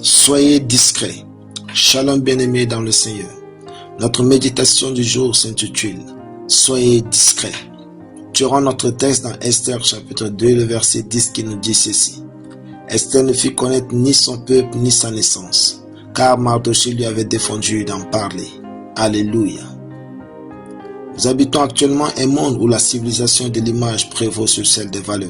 Soyez discrets. Shalom bien-aimés dans le Seigneur. Notre méditation du jour s'intitule « Soyez discrets ». Durant notre texte dans Esther chapitre 2, le verset 10 qui nous dit ceci. Esther ne fit connaître ni son peuple ni sa naissance, car Mardochée lui avait défendu d'en parler. Alléluia. Nous habitons actuellement un monde où la civilisation de l'image prévaut sur celle des valeurs.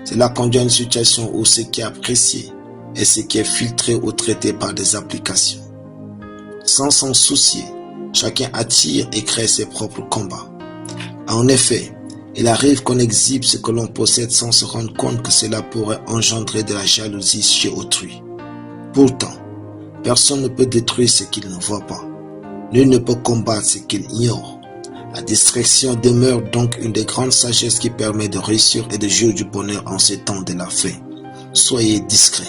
Cela conduit à une situation où ce qui est apprécié est ce qui est filtré ou traité par des applications. Sans s'en soucier, chacun attire et crée ses propres combats. En effet, il arrive qu'on exhibe ce que l'on possède sans se rendre compte que cela pourrait engendrer de la jalousie chez autrui. Pourtant, personne ne peut détruire ce qu'il ne voit pas. Nul ne peut combattre ce qu'il ignore. La distraction demeure donc une des grandes sagesses qui permet de réussir et de jouir du bonheur en ces temps de la fin. Soyez discrets.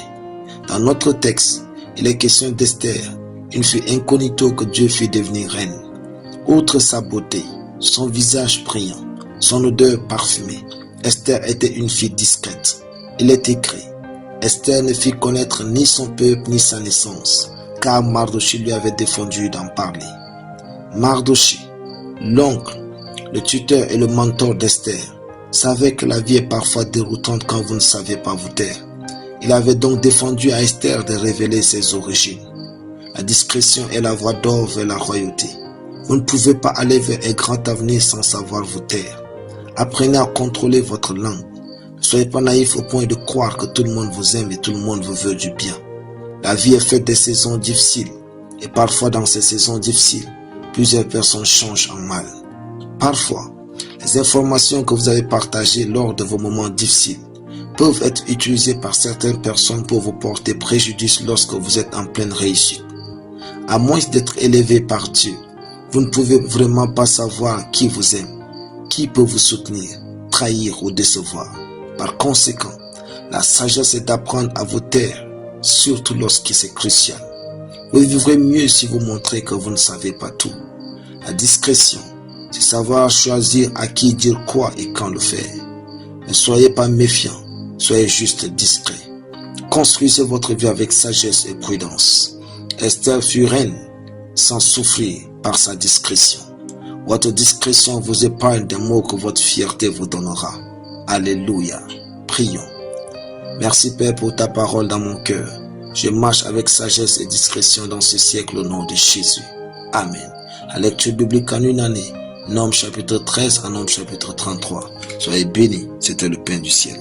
Dans notre texte, il est question d'Esther, une fille incognito que Dieu fit devenir reine. Outre sa beauté, son visage brillant, son odeur parfumée, Esther était une fille discrète. Il est écrit, Esther ne fit connaître ni son peuple ni sa naissance, car Mardochée lui avait défendu d'en parler. Mardochée, l'oncle, le tuteur et le mentor d'Esther, savait que la vie est parfois déroutante quand vous ne savez pas vous taire. Il avait donc défendu à Esther de révéler ses origines. La discrétion est la voie d'or vers la royauté. Vous ne pouvez pas aller vers un grand avenir sans savoir vous taire. Apprenez à contrôler votre langue. Ne soyez pas naïf au point de croire que tout le monde vous aime et tout le monde vous veut du bien. La vie est faite des saisons difficiles. Et parfois dans ces saisons difficiles, plusieurs personnes changent en mal. Parfois, les informations que vous avez partagées lors de vos moments difficiles peuvent être utilisées par certaines personnes pour vous porter préjudice lorsque vous êtes en pleine réussite. À moins d'être élevé par Dieu, vous ne pouvez vraiment pas savoir qui vous aime, qui peut vous soutenir, trahir ou décevoir. Par conséquent, la sagesse est d'apprendre à vous taire, surtout lorsque c'est crucial. Vous vivrez mieux si vous montrez que vous ne savez pas tout. La discrétion, c'est savoir choisir à qui dire quoi et quand le faire. Ne soyez pas méfiants, soyez juste discret. Construisez votre vie avec sagesse et prudence. Esther fut reine sans souffrir par sa discrétion. Votre discrétion vous épargne des mots que votre fierté vous donnera. Alléluia. Prions. Merci Père pour ta parole dans mon cœur. Je marche avec sagesse et discrétion dans ce siècle au nom de Jésus. Amen. La lecture biblique en une année. Nombre chapitre 13 à Nombre chapitre 33. Soyez bénis, c'était le pain du ciel.